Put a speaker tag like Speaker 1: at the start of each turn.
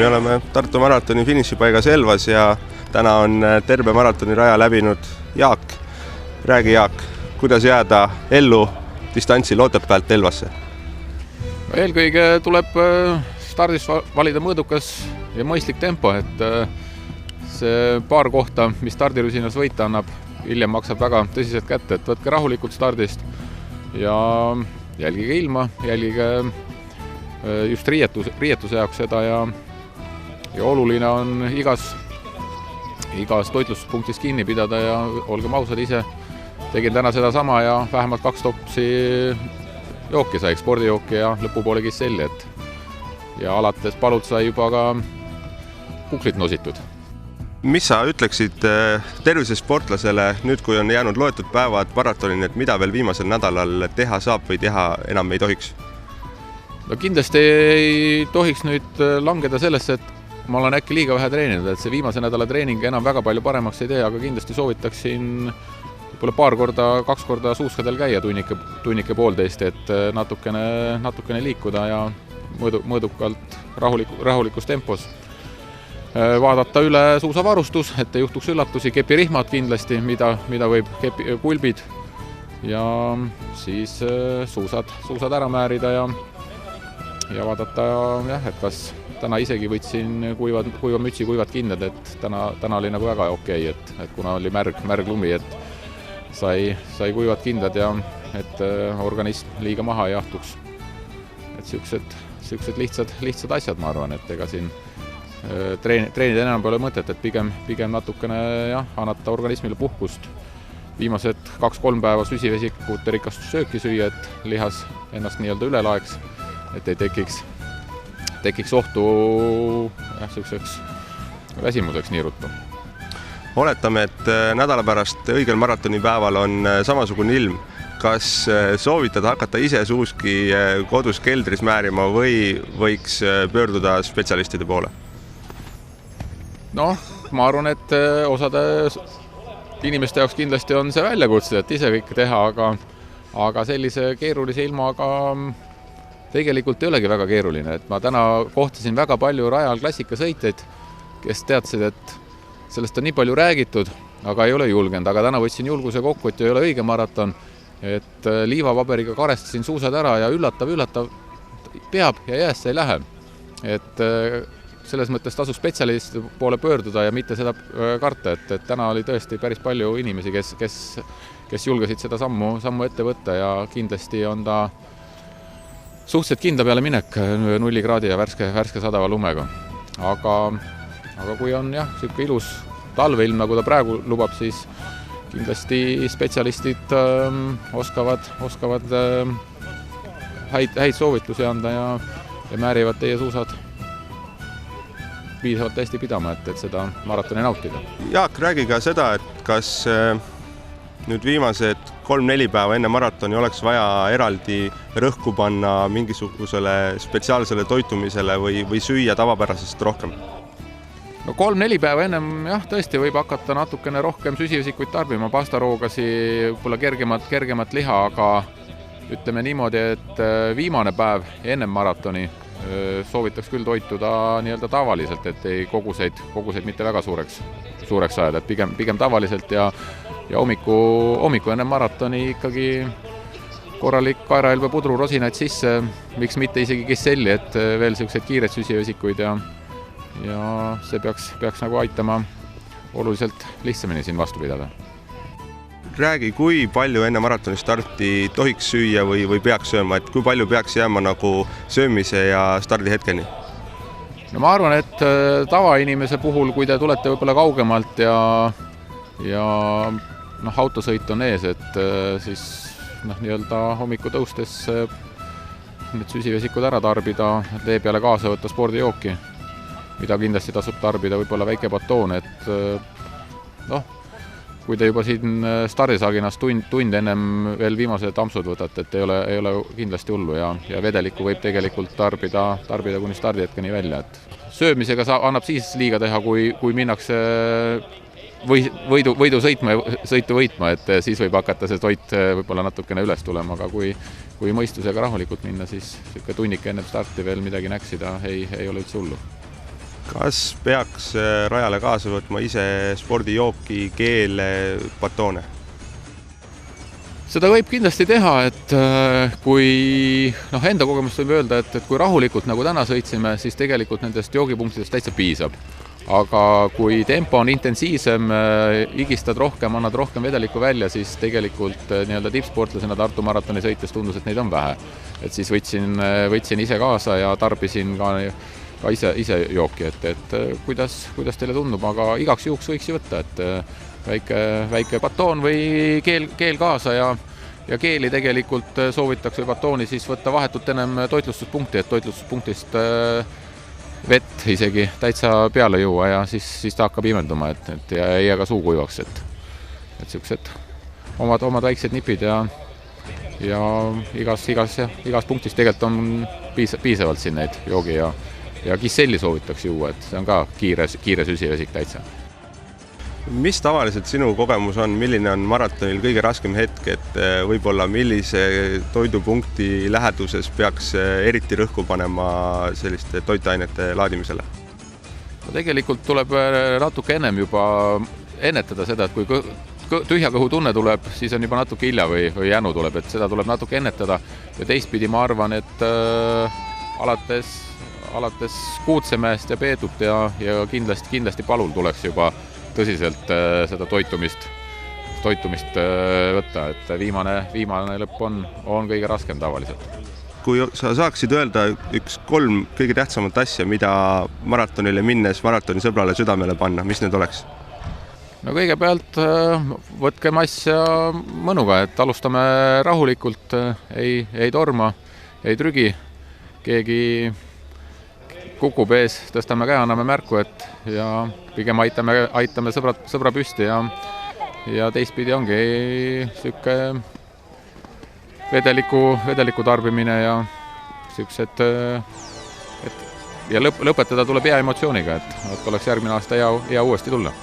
Speaker 1: Me oleme Tartu maratoni finišipaigas Elvas ja täna on terve maratoni raja läbinud Jaak. Räägi Jaak, kuidas jääda ellu distantsil Otepäält Elvasse?
Speaker 2: Eelkõige tuleb stardis valida mõõdukas ja mõistlik tempo, et see paar kohta, mis stardirusinas võita annab, hiljem maksab väga tõsiselt kätte, et võtke rahulikult stardist ja jälgige ilma, jälgige just riietuse jaoks seda ja oluline on igas toitlustuspunktis kinni pidada ja olgem ausad ise. Tegin täna seda sama ja vähemalt 2 topsi jooki sai, spordijooki ja lõpupoole kisselli, ja alates palud sai juba ka kuklit nositud.
Speaker 1: Mis sa ütleksid tervisesportlasele nüüd, kui on jäänud loetud päevad maratonini, et mida veel viimasel nädalal teha saab või teha enam ei tohiks?
Speaker 2: No kindlasti ei tohiks nüüd langeda sellesse, et ma olen äkki liiga vähe treeninud, et see viimase nädala treening enam väga palju paremaks ei tee, aga kindlasti soovitaksin võib-olla 2 korda suuskadel käia tunnike poolteist, et natukene liikuda ja mõõdukalt rahulikus tempos. Vaadata üle suusavarustus, et ei juhtuks üllatusi, kepirihmad kindlasti, mida võib kulbid ja siis suusad ära määrida ja vaadata, et kas täna isegi võtsin kuiva mütsi, kuivad kindad, et täna oli nagu väga okei, et kuna oli märg lumi, et sai kuivad kindad ja et organism liiga maha ei jahtuks. Et siuksed lihtsad asjad, ma arvan, et ega siin treenida enam pole mõtet, et pigem natukene annata organismile puhkust. Viimased 2-3 päeva süsivesikute rikastussööki süüa, et lihas ennast nii-öelda üle laeks, et ei tekiks ohtu siukseks väsimuseks nii ruttu.
Speaker 1: Oletame, et nädala pärast õigel maratonipäeval on samasugune ilm. Kas soovitad hakata ise suuski kodus keldris määrima või võiks pöörduda spetsialistide poole?
Speaker 2: No, ma arvan, et osade inimeste jaoks kindlasti on see väljakutse, et ise kõike teha, aga sellise keerulise ilmaga tegelikult ei olegi väga keeruline. Et ma täna kohtasin väga palju rajal klassikasõitjaid, kes teadsid, et sellest on nii palju räägitud, aga ei ole julgenud. Aga täna võtsin julguse kokku, et ei ole õige maraton, et liivapaberiga karestasin suusad ära ja üllatav, peab ja jäässe ei lähe. Et selles mõttes tasu spetsialistide poole pöörduda ja mitte seda karta, et täna oli tõesti päris palju inimesi, kes julgesid seda sammu ette võtta ja kindlasti on ta suhteliselt kindla peale minek 0 kraadi ja värske sadava lumega. Aga kui on siuke ilus talveilm, nagu ta praegu lubab, siis kindlasti spetsialistid oskavad häid soovitusi anda ja määrivad teie suusad piisavalt hästi pidama, et seda maratoni nautida.
Speaker 1: Jaak, räägi ka seda, et kas nüüd viimased 3-4 päeva enne maratoni oleks vaja eraldi rõhku panna mingisugusele spetsiaalsele toitumisele või süüa tavapärasest rohkem?
Speaker 2: No 3-4 päeva ennem tõesti võib hakata natukene rohkem süsivesikuid tarbima, pastaroogasi, võib-olla kergemat liha, aga ütleme niimoodi, et viimane päev enne maratoni soovitaks küll toituda nii-öelda tavaliselt, et ei koguseid mitte väga suureks ajada, et pigem tavaliselt ja hommiku enne maratoni ikkagi korralik kaerahelbe pudru, rosinaid sisse, miks mitte isegi kisselli, et veel selliseid kiireid süsivesikuid ja see peaks nagu aitama oluliselt lihtsamini siin vastu pidada.
Speaker 1: Räägi, kui palju enne maratoni starti tohiks süüa või peaks sööma, et kui palju peaks jääma nagu söömise ja stardi hetkeni?
Speaker 2: No ma arvan, et tavainimese puhul, kui te tulete võib-olla kaugemalt ja autosõit on ees, et siis nii-öelda hommiku tõustes need süsivesikud ära tarbida, tee peale kaasa võtta spordijooki, mida kindlasti tasub tarbida, võib-olla väike batoon, et kui te juba siin stardisaginas tund ennem veel viimased ampsud võtate, et ei ole kindlasti hullu ja vedelikku võib tegelikult tarbida kuni stardihetkeni välja. Et söömisega annab siis liiga teha, kui minnakse sõitu võitma, et siis võib hakata see toit võib-olla natukene üles tulema, aga kui mõistusega rahulikult minna, siis tunnik enne starti veel midagi näksida ei ole üldse hullu.
Speaker 1: Kas peaks rajale kaasa võtma ise spordijooki, keele, batoone?
Speaker 2: Seda võib kindlasti teha, et kui enda kogemust võib öelda, et kui rahulikult nagu täna sõitsime, siis tegelikult nendest joogipunktidest täitsa piisab. Aga kui tempo on intensiivsem, higistad rohkem, annad rohkem vedelikku välja, siis tegelikult nii-öelda tippsportlasena Tartu maratoni sõites tundus, et neid on vähe. Et siis võtsin ise kaasa ja tarbisin ka ise jooki, et kuidas teile tundub, aga igaks juhuks võiks ju võtta, et väike batoon või keel kaasa ja keeli tegelikult soovitakse batooni siis võtta vahetult ennem toitlustuspunkti, et toitlustuspunktist vett isegi täitsa peale juua ja siis ta hakkab imenduma, et ei jää ka suu kuivaks, et sellised omad väiksed nipid ja igas punktis tegelikult on piisavalt siin neid joogi ja kisselli soovitakse juua, et see on ka kiire süsivesik täitsa.
Speaker 1: Mis tavaliselt sinu kogemus on, milline on maratonil kõige raskem hetk, et võib-olla millise toidupunkti läheduses peaks eriti rõhku panema selliste toitainete laadimisele?
Speaker 2: No tegelikult tuleb natuke ennem juba ennetada seda, et kui tühja kõhu tunne tuleb, siis on juba natuke hilja või jänu tuleb, et seda tuleb natuke ennetada ja teistpidi ma arvan, et alates Kuutsemäest ja Peetut ja kindlasti Palul tuleks juba tõsiselt seda toitumist võtta, et viimane lõpp on kõige raskem tavaliselt.
Speaker 1: Kui sa saaksid öelda üks 3 kõige tähtsamat asja, mida maratonile minnes maratonisõbrale südamele panna, mis need oleks?
Speaker 2: No kõigepealt võtkem asja mõnuga, et alustame rahulikult, ei torma, ei trügi, keegi kukub ees, tõstame käe, anname märku, ja pigem aitame sõbra püsti ja teistpidi ongi siuke vedeliku tarbimine ja siuksed, ja lõpetada tuleb hea emotsiooniga, et oleks järgmine aasta hea uuesti tulla.